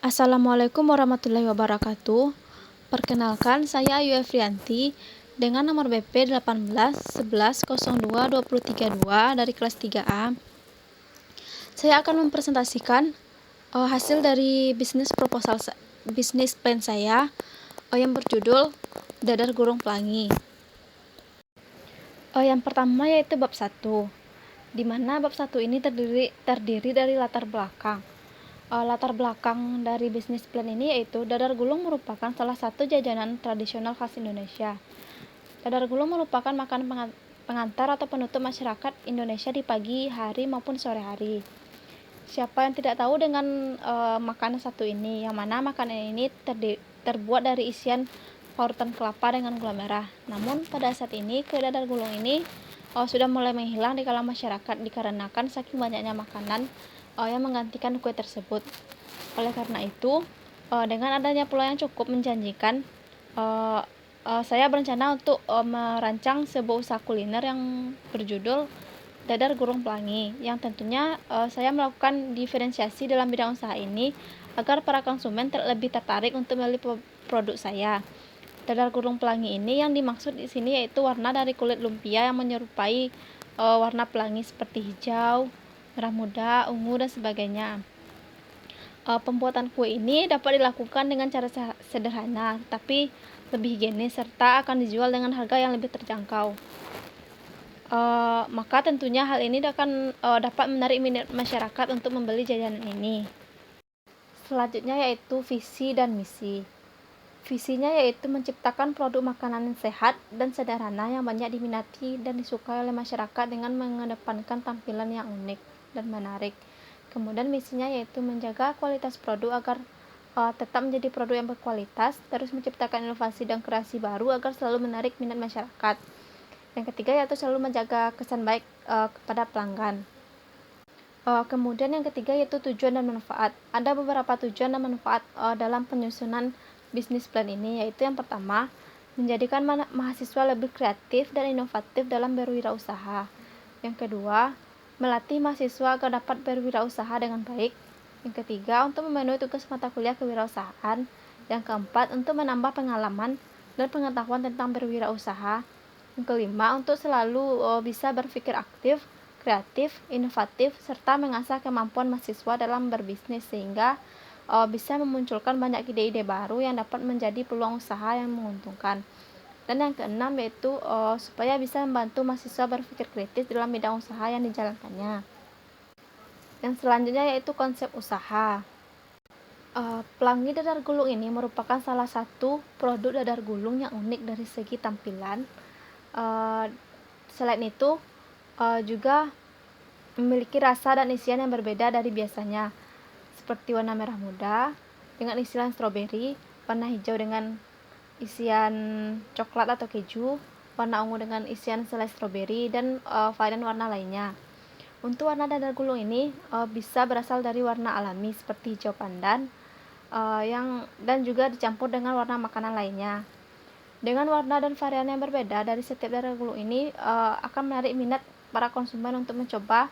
Assalamualaikum warahmatullahi wabarakatuh. Perkenalkan, saya Ayu Efrianti dengan nomor BP 1811022032 dari kelas 3A. Saya akan mempresentasikan hasil dari bisnis plan saya yang berjudul Dadar Gulung Pelangi. Yang pertama yaitu bab 1, di mana bab 1 ini terdiri dari latar belakang. Latar belakang dari bisnis plan ini yaitu dadar gulung merupakan salah satu jajanan tradisional khas Indonesia. Dadar gulung merupakan makanan pengantar atau penutup masyarakat Indonesia di pagi hari maupun sore hari. Siapa yang tidak tahu dengan makanan satu ini, yang mana makanan ini terbuat dari isian parutan kelapa dengan gula merah. Namun pada saat ini kue dadar gulung ini sudah mulai menghilang di kalangan masyarakat dikarenakan saking banyaknya makanan yang menggantikan kue tersebut. Oleh karena itu, dengan adanya peluang yang cukup menjanjikan, saya berencana untuk merancang sebuah usaha kuliner yang berjudul Dadar Gulung Pelangi, yang tentunya saya melakukan diferensiasi dalam bidang usaha ini agar para konsumen lebih tertarik untuk membeli produk saya. Dadar gulung pelangi ini yang dimaksud di sini yaitu warna dari kulit lumpia yang menyerupai warna pelangi seperti hijau, merah muda, ungu, dan sebagainya. Pembuatan kue ini dapat dilakukan dengan cara sederhana, tapi lebih higienis serta akan dijual dengan harga yang lebih terjangkau. Maka tentunya hal ini akan dapat menarik minat masyarakat untuk membeli jajanan ini. Selanjutnya yaitu visi dan misi. Visinya yaitu menciptakan produk makanan yang sehat dan sederhana yang banyak diminati dan disukai oleh masyarakat dengan mengedepankan tampilan yang unik dan menarik. Kemudian misinya yaitu menjaga kualitas produk agar tetap menjadi produk yang berkualitas, terus menciptakan inovasi dan kreasi baru agar selalu menarik minat masyarakat. Yang ketiga yaitu selalu menjaga kesan baik kepada pelanggan. Kemudian yang ketiga yaitu tujuan dan manfaat. Ada beberapa tujuan dan manfaat dalam penyusunan bisnis plan ini, yaitu yang pertama, menjadikan mahasiswa lebih kreatif dan inovatif dalam berwirausaha. Yang kedua, melatih mahasiswa agar dapat berwirausaha dengan baik. Yang ketiga, untuk memenuhi tugas mata kuliah kewirausahaan. Yang keempat, untuk menambah pengalaman dan pengetahuan tentang berwirausaha. Yang kelima, untuk selalu bisa berpikir aktif, kreatif, inovatif, serta mengasah kemampuan mahasiswa dalam berbisnis sehingga bisa memunculkan banyak ide-ide baru yang dapat menjadi peluang usaha yang menguntungkan. Dan yang keenam yaitu supaya bisa membantu mahasiswa berpikir kritis dalam bidang usaha yang dijalankannya. Yang selanjutnya yaitu konsep usaha. Pelangi dadar gulung ini merupakan salah satu produk dadar gulung yang unik dari segi tampilan. Selain itu juga memiliki rasa dan isian yang berbeda dari biasanya, seperti warna merah muda dengan isian stroberi, warna hijau dengan isian coklat atau keju, warna ungu dengan isian selai stroberi, dan varian warna lainnya. Untuk warna dadar gulung ini bisa berasal dari warna alami seperti hijau pandan dan juga dicampur dengan warna makanan lainnya. Dengan warna dan varian yang berbeda dari setiap dadar gulung ini akan menarik minat para konsumen untuk mencoba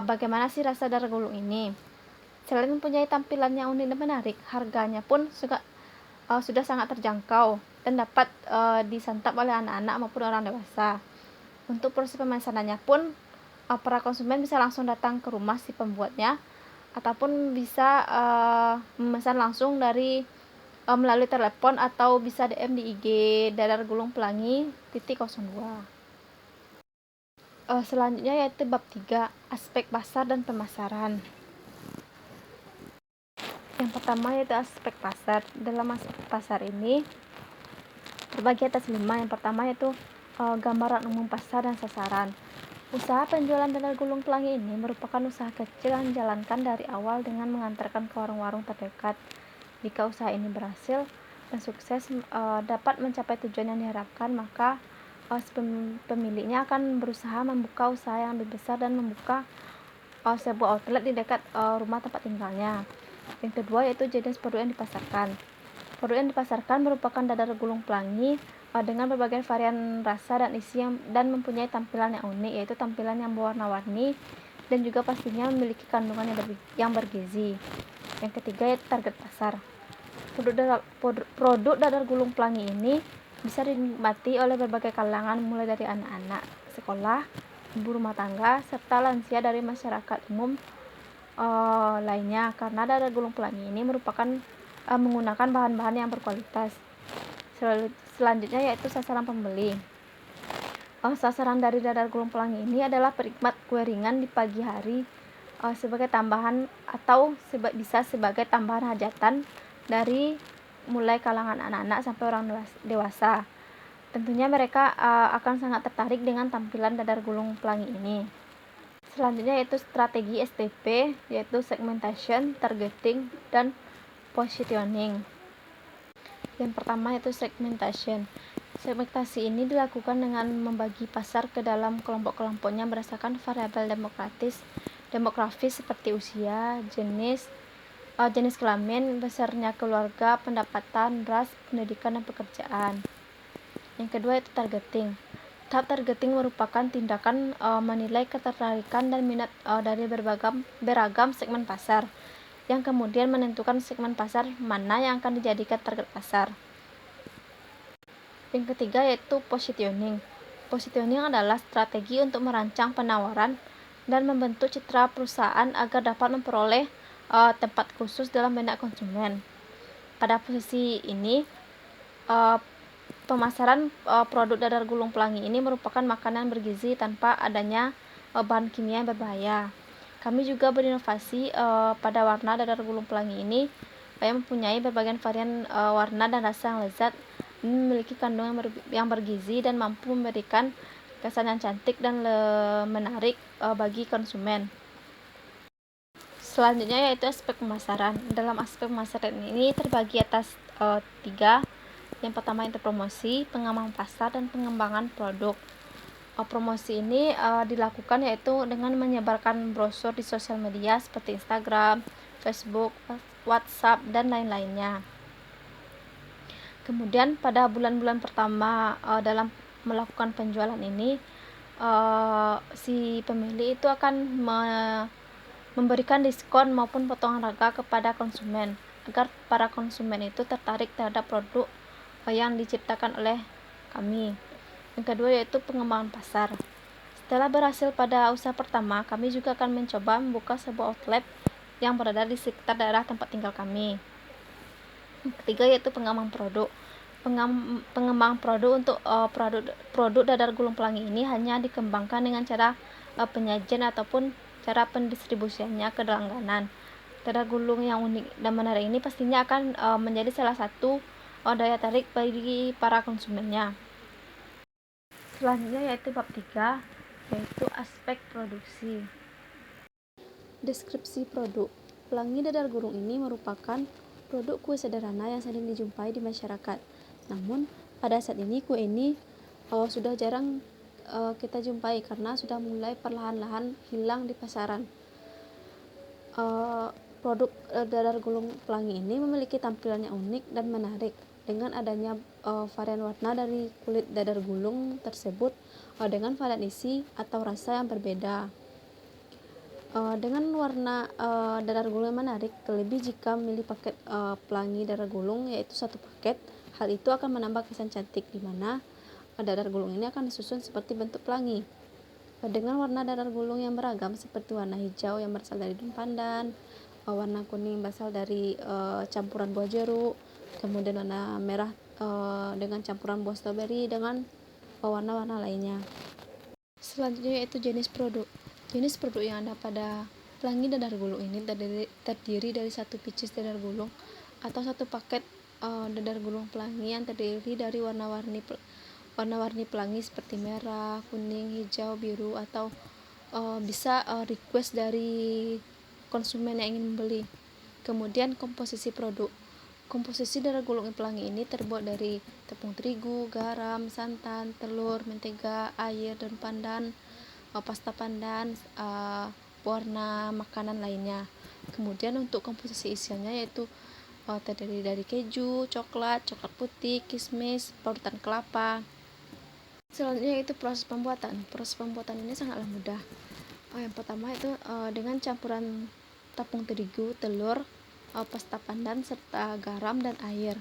bagaimana sih rasa dadar gulung ini. Selain mempunyai tampilan yang unik dan menarik, harganya pun sudah sangat terjangkau dan dapat disantap oleh anak-anak maupun orang dewasa. Untuk proses pemesanannya pun para konsumen bisa langsung datang ke rumah si pembuatnya ataupun bisa memesan langsung dari melalui telepon atau bisa DM di IG Dadar Gulung Pelangi _02. Selanjutnya yaitu bab 3, aspek pasar dan pemasaran. Yang pertama yaitu aspek pasar. Dalam aspek pasar ini terbagi atas 5. Yang pertama yaitu gambaran umum pasar dan sasaran. Usaha penjualan dadar gulung pelangi ini merupakan usaha kecil yang dijalankan dari awal dengan mengantarkan ke warung-warung terdekat. Jika usaha ini berhasil dan sukses dapat mencapai tujuan yang diharapkan, maka pemiliknya akan berusaha membuka usaha yang lebih besar dan membuka sebuah outlet di dekat rumah tempat tinggalnya. Yang kedua yaitu jenis produk yang dipasarkan. Produk yang dipasarkan merupakan dadar gulung pelangi dengan berbagai varian rasa dan isi dan mempunyai tampilan yang unik, yaitu tampilan yang berwarna-warni dan juga pastinya memiliki kandungan yang bergizi. Yang ketiga yaitu target pasar. Produk dadar gulung pelangi ini bisa dinikmati oleh berbagai kalangan, mulai dari anak-anak sekolah, ibu rumah tangga, serta lansia dari masyarakat umum lainnya, karena dadar gulung pelangi ini merupakan menggunakan bahan-bahan yang berkualitas. Selanjutnya yaitu sasaran pembeli. Sasaran dari dadar gulung pelangi ini adalah penikmat kue ringan di pagi hari sebagai tambahan atau bisa sebagai tambahan hajatan dari mulai kalangan anak-anak sampai orang dewasa. Tentunya mereka akan sangat tertarik dengan tampilan dadar gulung pelangi ini. Selanjutnya yaitu strategi STP, yaitu segmentation, targeting, dan positioning. Yang pertama yaitu segmentation. Segmentasi ini dilakukan dengan membagi pasar ke dalam kelompok-kelompoknya berdasarkan variabel demografis seperti usia, jenis kelamin, besarnya keluarga, pendapatan, ras, pendidikan, dan pekerjaan. Yang kedua yaitu targeting. Tahap targeting merupakan tindakan menilai ketertarikan dan minat dari beragam segmen pasar, yang kemudian menentukan segmen pasar mana yang akan dijadikan target pasar. Yang ketiga yaitu positioning. Positioning adalah strategi untuk merancang penawaran dan membentuk citra perusahaan agar dapat memperoleh tempat khusus dalam benak konsumen. Pada posisi ini, pemasaran produk dadar gulung pelangi ini merupakan makanan bergizi tanpa adanya bahan kimia yang berbahaya. Kami juga berinovasi pada warna dadar gulung pelangi ini yang mempunyai berbagai varian warna dan rasa yang lezat, memiliki kandungan yang bergizi dan mampu memberikan kesan yang cantik dan menarik bagi konsumen. Selanjutnya yaitu aspek pemasaran. Dalam aspek pemasaran ini terbagi atas 3. Yang pertama itu promosi, pengembangan pasar, dan pengembangan produk. Promosi ini dilakukan yaitu dengan menyebarkan brosur di sosial media seperti Instagram, Facebook, WhatsApp, dan lain-lainnya. Kemudian pada bulan-bulan pertama dalam melakukan penjualan ini, si pemilik itu akan memberikan diskon maupun potongan harga kepada konsumen agar para konsumen itu tertarik terhadap produk yang diciptakan oleh kami. Yang kedua yaitu pengembangan pasar. Setelah berhasil pada usaha pertama, kami juga akan mencoba membuka sebuah outlet yang berada di sekitar daerah tempat tinggal kami. Yang ketiga yaitu pengembangan produk. Pengembangan produk untuk produk dadar gulung pelangi ini hanya dikembangkan dengan cara penyajian ataupun cara pendistribusiannya ke langganan. Dadar gulung yang unik dan menarik ini pastinya akan menjadi salah satu daya tarik bagi para konsumennya. Selanjutnya yaitu bab 3, yaitu aspek produksi. Deskripsi produk. Pelangi dadar gulung ini merupakan produk kue sederhana yang sering dijumpai di masyarakat. Namun pada saat ini kue ini sudah jarang kita jumpai karena sudah mulai perlahan-lahan hilang di pasaran. Produk dadar gulung pelangi ini memiliki tampilan yang unik dan menarik dengan adanya varian warna dari kulit dadar gulung tersebut dengan varian isi atau rasa yang berbeda. Dengan warna dadar gulung yang menarik, terlebih jika memilih paket pelangi dadar gulung yaitu satu paket, hal itu akan menambah kesan cantik di mana dadar gulung ini akan disusun seperti bentuk pelangi. Dengan warna dadar gulung yang beragam seperti warna hijau yang berasal dari daun pandan, warna kuning berasal dari campuran buah jeruk, kemudian warna merah dengan campuran buah stroberi dengan warna-warna lainnya. Selanjutnya yaitu jenis produk. Jenis produk yang ada pada pelangi dadar gulung ini terdiri dari satu pieces dadar gulung atau satu paket dadar gulung pelangi yang terdiri dari warna-warni pelangi seperti merah, kuning, hijau, biru, atau bisa request dari konsumen yang ingin membeli. Kemudian komposisi produk. Komposisi dadar gulung pelangi ini terbuat dari tepung terigu, garam, santan, telur, mentega, air, daun pandan, pasta pandan, warna makanan lainnya. Kemudian untuk komposisi isiannya yaitu terdiri dari keju, coklat putih, kismis, parutan kelapa. Selanjutnya itu proses pembuatan. Proses pembuatan ini sangatlah mudah. Yang pertama itu dengan campuran tepung terigu, telur, pasta pandan serta garam dan air.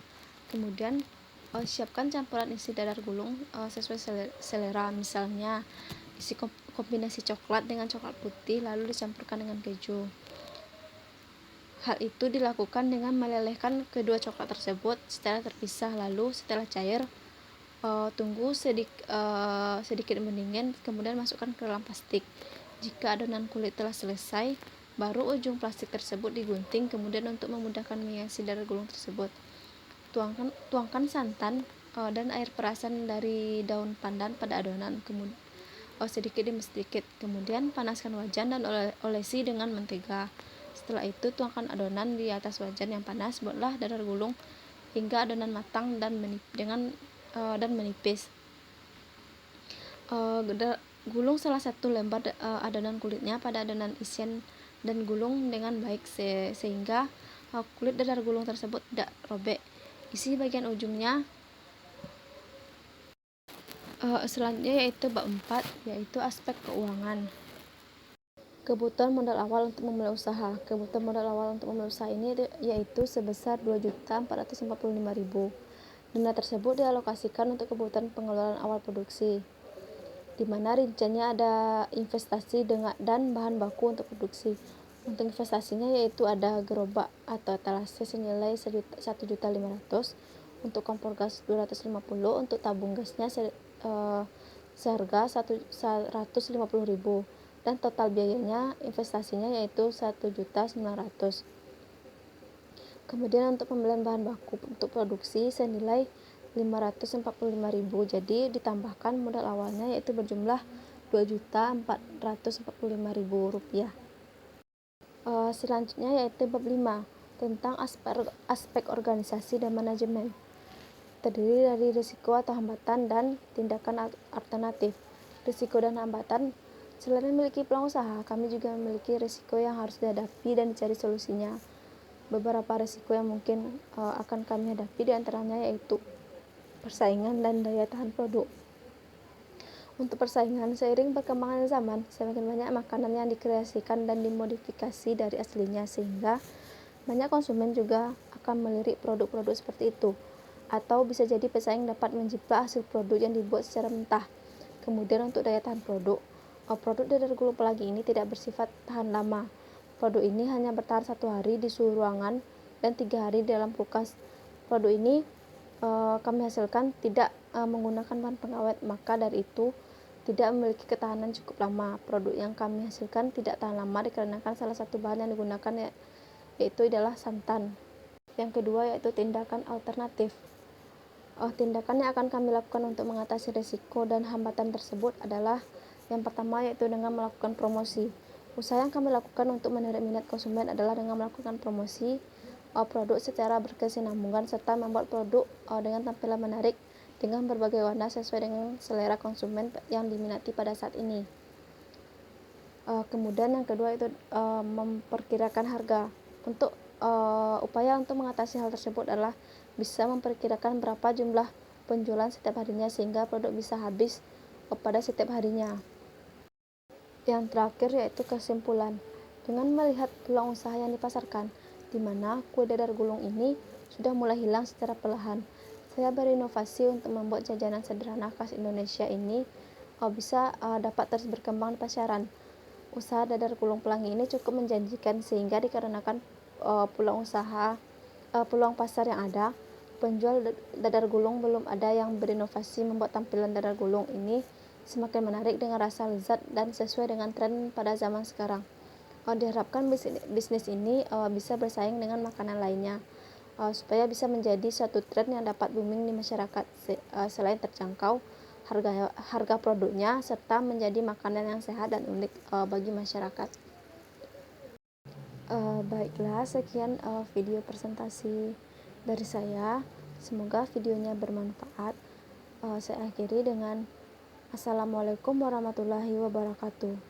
Kemudian siapkan campuran isi dadar gulung sesuai selera, misalnya isi kombinasi coklat dengan coklat putih lalu dicampurkan dengan keju. Hal itu dilakukan dengan melelehkan kedua coklat tersebut secara terpisah, lalu setelah cair tunggu sedikit mendingin, kemudian masukkan ke dalam plastik. Jika adonan kulit telah selesai, baru ujung plastik tersebut digunting. Kemudian untuk memudahkan menghiasi dadar gulung tersebut, tuangkan santan dan air perasan dari daun pandan pada adonan, kemudian sedikit demi sedikit. Kemudian panaskan wajan dan olesi dengan mentega. Setelah itu tuangkan adonan di atas wajan yang panas. Buatlah dadar gulung hingga adonan matang dan menipis. Gulung salah satu lembar adonan kulitnya pada adonan isian dan gulung dengan baik sehingga kulit dadar gulung tersebut tidak robek. Isi bagian ujungnya. Selanjutnya yaitu bab 4, yaitu aspek keuangan. Kebutuhan modal awal untuk memulai usaha. Kebutuhan modal awal untuk memulai usaha ini yaitu sebesar 2.455.000. Dana tersebut dialokasikan untuk kebutuhan pengeluaran awal produksi, di mana rinciannya ada investasi dan bahan baku untuk produksi. Untuk investasinya yaitu ada gerobak atau etalase senilai 1.500.000, untuk kompor gas 250, untuk tabung gasnya seharga 150.000, dan total biayanya investasinya yaitu 1.900.000. Kemudian untuk pembelian bahan baku untuk produksi senilai 545.000, jadi ditambahkan modal awalnya yaitu berjumlah 2.445.000 rupiah. Selanjutnya yaitu bab 5 tentang aspek organisasi dan manajemen, terdiri dari risiko atau hambatan dan tindakan alternatif. Risiko dan hambatan: selain memiliki peluang usaha, kami juga memiliki risiko yang harus dihadapi dan dicari solusinya. Beberapa risiko yang mungkin akan kami hadapi diantaranya yaitu persaingan dan daya tahan produk. Untuk persaingan, seiring perkembangan zaman, semakin banyak makanan yang dikreasikan dan dimodifikasi dari aslinya, sehingga banyak konsumen juga akan melirik produk-produk seperti itu, atau bisa jadi pesaing dapat menjiplak hasil produk yang dibuat secara mentah. Kemudian untuk daya tahan produk, produk dadar gulung pelangi ini tidak bersifat tahan lama. Produk ini hanya bertahan 1 hari di suhu ruangan dan 3 hari di dalam kulkas. Produk ini kami hasilkan tidak menggunakan bahan pengawet, maka dari itu tidak memiliki ketahanan cukup lama. Produk yang kami hasilkan tidak tahan lama dikarenakan salah satu bahan yang digunakan yaitu adalah santan. Yang kedua yaitu tindakan alternatif. Tindakan yang akan kami lakukan untuk mengatasi risiko dan hambatan tersebut adalah yang pertama yaitu dengan melakukan promosi. Usaha yang kami lakukan untuk menarik minat konsumen adalah dengan melakukan promosi produk secara berkesinambungan serta membuat produk dengan tampilan menarik dengan berbagai warna sesuai dengan selera konsumen yang diminati pada saat ini. Kemudian yang kedua itu memperkirakan harga. Untuk upaya untuk mengatasi hal tersebut adalah bisa memperkirakan berapa jumlah penjualan setiap harinya sehingga produk bisa habis pada setiap harinya. Yang terakhir yaitu kesimpulan. Dengan melihat peluang usaha yang dipasarkan, di mana kue dadar gulung ini sudah mulai hilang secara perlahan, saya berinovasi untuk membuat jajanan sederhana khas Indonesia ini bisa dapat terus berkembang di pasaran. Usaha dadar gulung pelangi ini cukup menjanjikan sehingga dikarenakan peluang pasar yang ada, penjual dadar gulung belum ada yang berinovasi membuat tampilan dadar gulung ini semakin menarik dengan rasa lezat dan sesuai dengan tren pada zaman sekarang. Diharapkan bisnis ini bisa bersaing dengan makanan lainnya, supaya bisa menjadi suatu tren yang dapat booming di masyarakat, selain terjangkau harga produknya serta menjadi makanan yang sehat dan unik bagi masyarakat. Baiklah, sekian video presentasi dari saya. Semoga videonya bermanfaat. Saya akhiri dengan Assalamualaikum warahmatullahi wabarakatuh.